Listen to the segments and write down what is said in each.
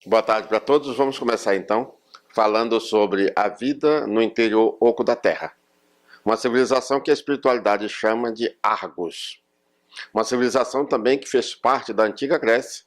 Boa tarde para todos. Vamos começar então falando sobre a vida no interior oco da Terra. Uma civilização que a espiritualidade chama de Argos. Uma civilização também que fez parte da antiga Grécia,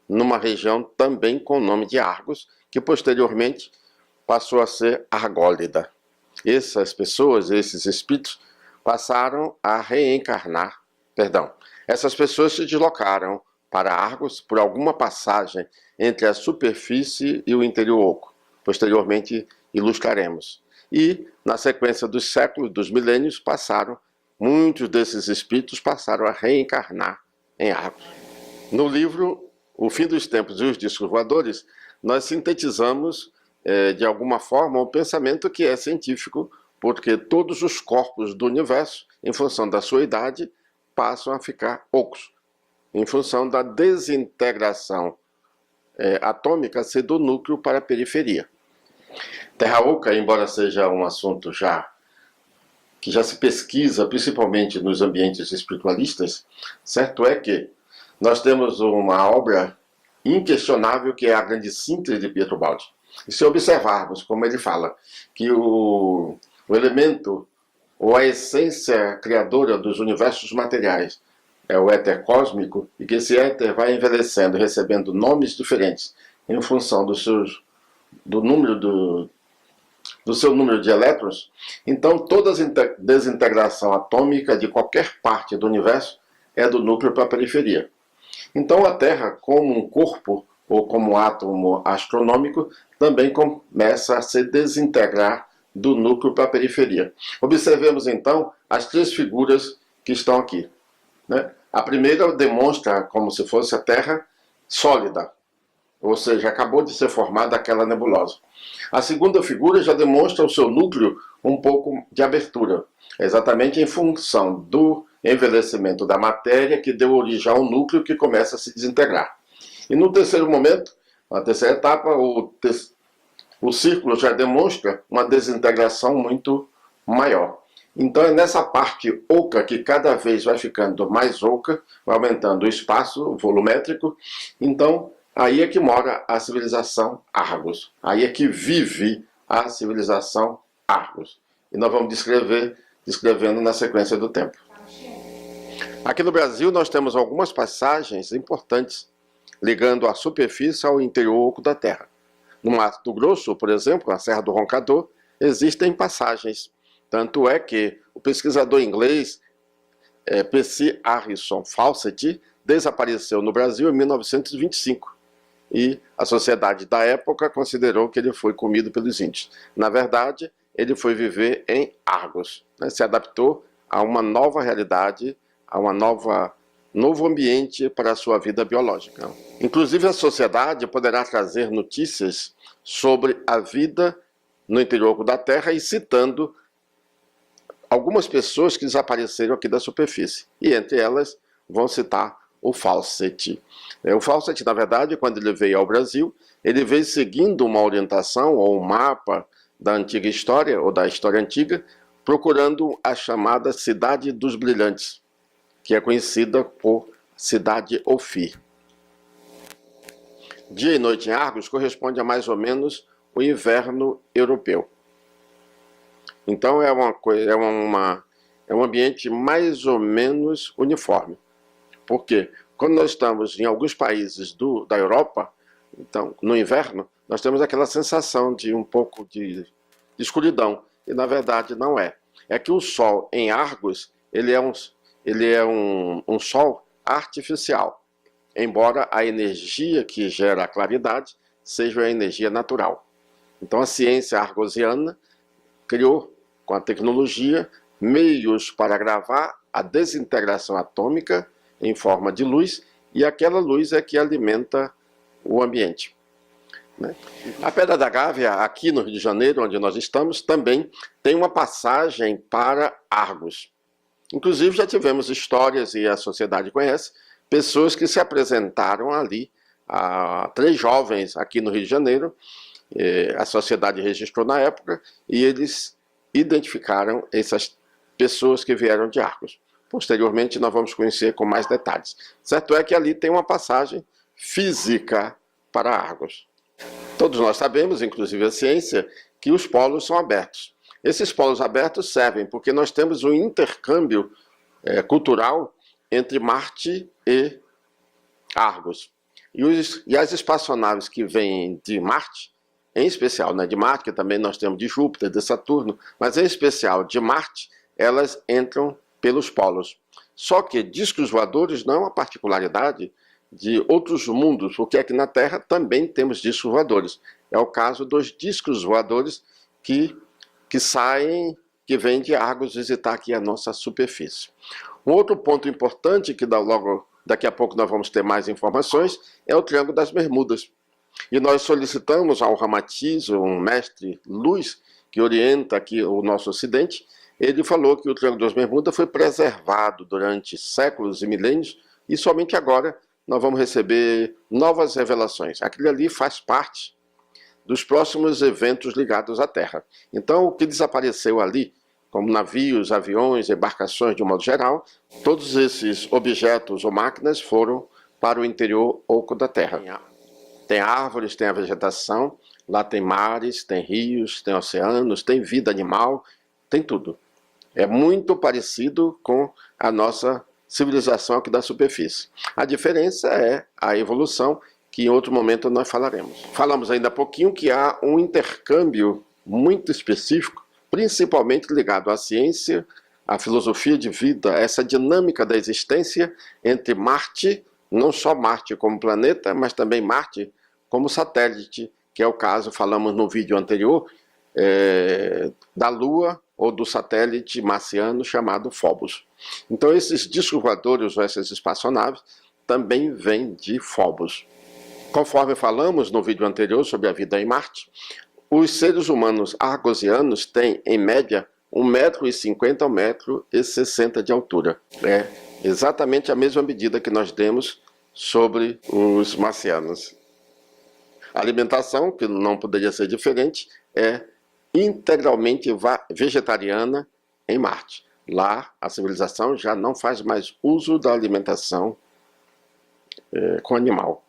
numa região também com o nome de Argos, que posteriormente passou a ser Argólida. Essas pessoas, esses espíritos, passaram a reencarnar, essas pessoas se deslocaram para Argos por alguma passagem entre a superfície e o interior oco. Posteriormente ilustraremos. E, na sequência dos séculos, dos milênios, muitos desses espíritos passaram a reencarnar em Argos. No livro O Fim dos Tempos e os Discos Voadores, nós sintetizamos, de alguma forma, o pensamento que é científico, porque todos os corpos do universo, em função da sua idade, passam a ficar ocos, em função da desintegração atômica ser do núcleo para a periferia. Terra oca, embora seja um assunto que já se pesquisa, principalmente nos ambientes espiritualistas, certo é que nós temos uma obra inquestionável que é a grande síntese de Pietro Baldi. E se observarmos, como ele fala, que o elemento ou a essência criadora dos universos materiais é o éter cósmico, e que esse éter vai envelhecendo, recebendo nomes diferentes em função do seu número de elétrons, então toda desintegração atômica de qualquer parte do universo é do núcleo para a periferia. Então a Terra, como um corpo ou como átomo astronômico, também começa a se desintegrar do núcleo para a periferia. Observemos então as três figuras que estão aqui. A primeira demonstra como se fosse a Terra sólida, ou seja, acabou de ser formada aquela nebulosa. A segunda figura já demonstra o seu núcleo um pouco de abertura, exatamente em função do envelhecimento da matéria que deu origem ao núcleo que começa a se desintegrar. E no terceiro momento, na terceira etapa, o círculo já demonstra uma desintegração muito maior. Então é nessa parte oca que cada vez vai ficando mais oca, vai aumentando o espaço volumétrico. Então aí é que mora a civilização Argos. Aí é que vive a civilização Argos. E nós vamos descrevendo na sequência do tempo. Aqui no Brasil nós temos algumas passagens importantes ligando a superfície ao interior oco da Terra. No Mato Grosso, por exemplo, na Serra do Roncador, existem passagens. Tanto é que o pesquisador inglês P.C. Harrison Fawcett desapareceu no Brasil em 1925. E a sociedade da época considerou que ele foi comido pelos índios. Na verdade, ele foi viver em Argos, se adaptou a uma nova realidade, a novo ambiente para a sua vida biológica. Inclusive, a sociedade poderá trazer notícias sobre a vida no interior da Terra e citando algumas pessoas que desapareceram aqui da superfície. E entre elas vão citar o Fawcett. O Fawcett, na verdade, quando ele veio ao Brasil, ele veio seguindo uma orientação ou um mapa da antiga história, ou da história antiga, procurando a chamada Cidade dos Brilhantes, que é conhecida por Cidade Ofir. Dia e noite em Argos corresponde a mais ou menos o inverno europeu. Então é um ambiente mais ou menos uniforme. Por quê? Quando nós estamos em alguns países da Europa, então, no inverno, nós temos aquela sensação de um pouco de escuridão. E na verdade não é. É que o Sol em Argos, ele é um Sol artificial, embora a energia que gera a claridade seja a energia natural. Então a ciência argosiana criou, com a tecnologia, meios para gravar a desintegração atômica em forma de luz, e aquela luz é que alimenta o ambiente. A Pedra da Gávea, aqui no Rio de Janeiro, onde nós estamos, também tem uma passagem para Argos. Inclusive já tivemos histórias, e a sociedade conhece, pessoas que se apresentaram ali, três jovens aqui no Rio de Janeiro, a sociedade registrou na época, e eles identificaram essas pessoas que vieram de Argos. Posteriormente nós vamos conhecer com mais detalhes. Certo é que ali tem uma passagem física para Argos. Todos nós sabemos, inclusive a ciência, que os polos são abertos. Esses polos abertos servem porque nós temos um intercâmbio cultural entre Marte e Argos. E as espaçonaves que vêm de Marte, em especial de Marte, que também nós temos de Júpiter, de Saturno, mas em especial de Marte, elas entram pelos polos. Só que discos voadores não é uma particularidade de outros mundos, porque aqui na Terra também temos discos voadores. É o caso dos discos voadores que saem, que vêm de Argos visitar aqui a nossa superfície. Um outro ponto importante, que logo daqui a pouco nós vamos ter mais informações, é o Triângulo das Bermudas. E nós solicitamos ao Ramatiz, um mestre luz, que orienta aqui o nosso ocidente. Ele falou que o Triângulo das Bermudas foi preservado durante séculos e milênios, e somente agora nós vamos receber novas revelações. Aquilo ali faz parte dos próximos eventos ligados à Terra. Então, o que desapareceu ali, como navios, aviões, embarcações de um modo geral, todos esses objetos ou máquinas foram para o interior oco da Terra. Tem árvores, tem a vegetação, lá tem mares, tem rios, tem oceanos, tem vida animal, tem tudo. É muito parecido com a nossa civilização aqui da superfície. A diferença é a evolução, que em outro momento nós falaremos. Falamos ainda há pouquinho que há um intercâmbio muito específico, principalmente ligado à ciência, à filosofia de vida, essa dinâmica da existência entre Marte, não só Marte como planeta, mas também Marte como satélite, que é o caso, falamos no vídeo anterior, da Lua ou do satélite marciano chamado Phobos. Então esses discos voadores ou essas espaçonaves também vêm de Phobos. Conforme falamos no vídeo anterior sobre a vida em Marte, os seres humanos argosianos têm, em média, 1,50 m a 1,60 m de altura. É exatamente a mesma medida que nós temos sobre os marcianos. A alimentação, que não poderia ser diferente, é integralmente vegetariana em Marte. Lá, a civilização já não faz mais uso da alimentação com animal.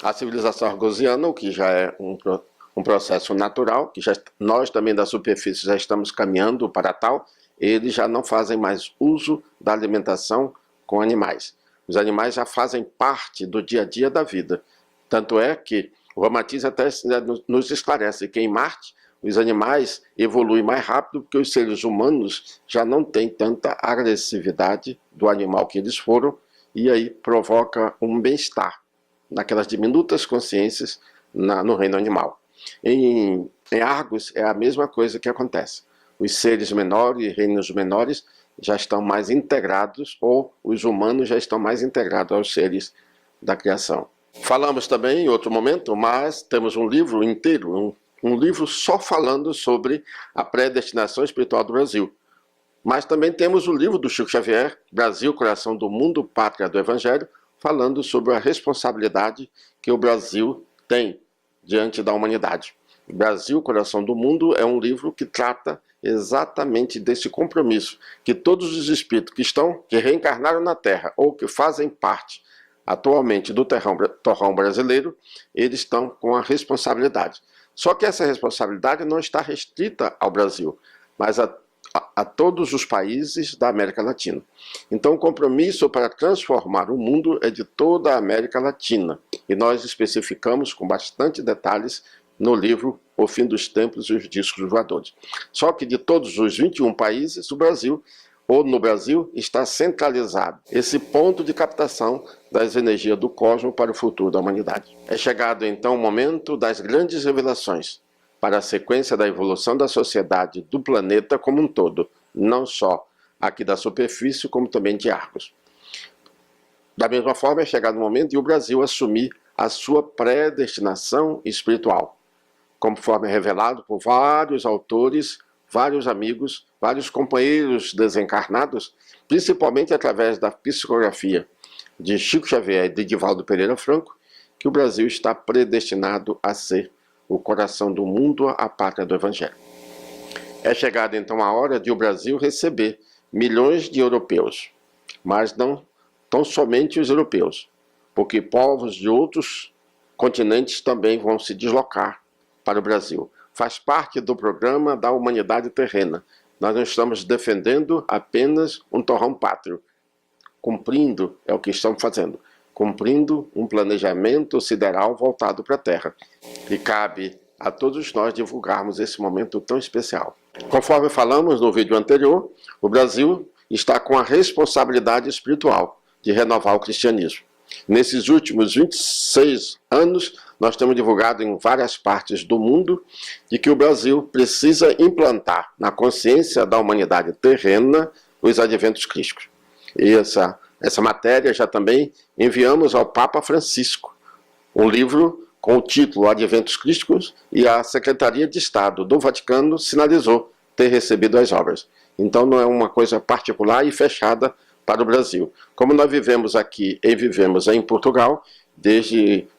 A civilização argosiana, o que já é um processo natural, que nós também da superfície já estamos caminhando para tal, eles já não fazem mais uso da alimentação com animais. Os animais já fazem parte do dia a dia da vida. Tanto é que o Ramatiz até nos esclarece que em Marte os animais evoluem mais rápido porque os seres humanos já não têm tanta agressividade do animal que eles foram, e aí provoca um bem-estar naquelas diminutas consciências no reino animal. Em Argos é a mesma coisa que acontece. Os seres menores, reinos menores, já estão mais integrados, ou os humanos já estão mais integrados aos seres da criação. Falamos também em outro momento, mas temos um livro inteiro, um livro só falando sobre a predestinação espiritual do Brasil. Mas também temos o livro do Chico Xavier, Brasil, Coração do Mundo, Pátria do Evangelho, falando sobre a responsabilidade que o Brasil tem diante da humanidade. Brasil, Coração do Mundo é um livro que trata exatamente desse compromisso, que todos os espíritos que reencarnaram na Terra ou que fazem parte atualmente do torrão brasileiro, eles estão com a responsabilidade. Só que essa responsabilidade não está restrita ao Brasil, mas a todos os países da América Latina. Então o compromisso para transformar o mundo é de toda a América Latina, e nós especificamos com bastante detalhes no livro O Fim dos Tempos e os Discos Voadores. Só que de todos os 21 países, no Brasil, está centralizado esse ponto de captação das energias do cosmos para o futuro da humanidade. É chegado então o momento das grandes revelações para a sequência da evolução da sociedade do planeta como um todo, não só aqui da superfície, como também de Argos. Da mesma forma, é chegado o momento de o Brasil assumir a sua predestinação espiritual, conforme revelado por vários autores, vários amigos, vários companheiros desencarnados, principalmente através da psicografia de Chico Xavier e de Divaldo Pereira Franco, que o Brasil está predestinado a ser o coração do mundo, a pátria do Evangelho. É chegada então a hora de o Brasil receber milhões de europeus, mas não tão somente os europeus, porque povos de outros continentes também vão se deslocar para o Brasil. Faz parte do programa da humanidade terrena. Nós não estamos defendendo apenas um torrão pátrio. Cumprindo, é o que estamos fazendo, cumprindo um planejamento sideral voltado para a Terra. E cabe a todos nós divulgarmos esse momento tão especial. Conforme falamos no vídeo anterior, o Brasil está com a responsabilidade espiritual de renovar o cristianismo. Nesses últimos 26 anos, nós temos divulgado em várias partes do mundo de que o Brasil precisa implantar na consciência da humanidade terrena os adventos crísticos. E essa matéria já também enviamos ao Papa Francisco, um livro com o título Adventos Crísticos, e a Secretaria de Estado do Vaticano sinalizou ter recebido as obras. Então não é uma coisa particular e fechada para o Brasil. Como nós vivemos aqui e vivemos em Portugal,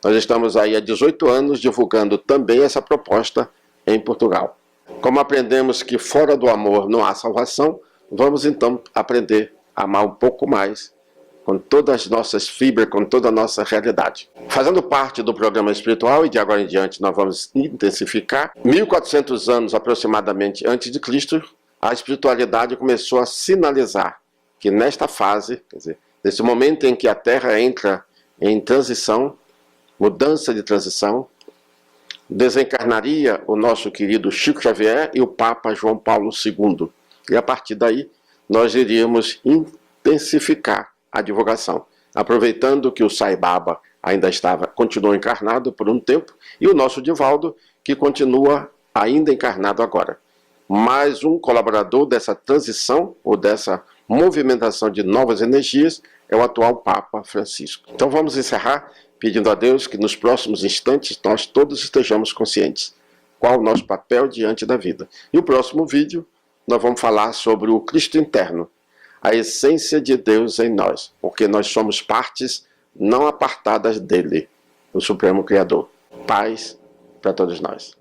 nós estamos aí há 18 anos divulgando também essa proposta em Portugal. Como aprendemos que fora do amor não há salvação, vamos então aprender a amar um pouco mais, com todas as nossas fibras, com toda a nossa realidade. Fazendo parte do programa espiritual, e de agora em diante nós vamos intensificar, 1400 anos aproximadamente antes de Cristo, a espiritualidade começou a sinalizar que nesta fase, quer dizer, nesse momento em que a Terra entra em transição, mudança de transição, desencarnaria o nosso querido Chico Xavier e o Papa João Paulo II. E a partir daí, nós iríamos intensificar a divulgação, aproveitando que o Sai Baba continuou encarnado por um tempo, e o nosso Divaldo, que continua ainda encarnado agora. Mais um colaborador dessa transição, ou dessa movimentação de novas energias, é o atual Papa Francisco. Então vamos encerrar pedindo a Deus que nos próximos instantes nós todos estejamos conscientes qual o nosso papel diante da vida. E o próximo vídeo nós vamos falar sobre o Cristo interno, a essência de Deus em nós, porque nós somos partes não apartadas dele, o Supremo Criador. Paz para todos nós.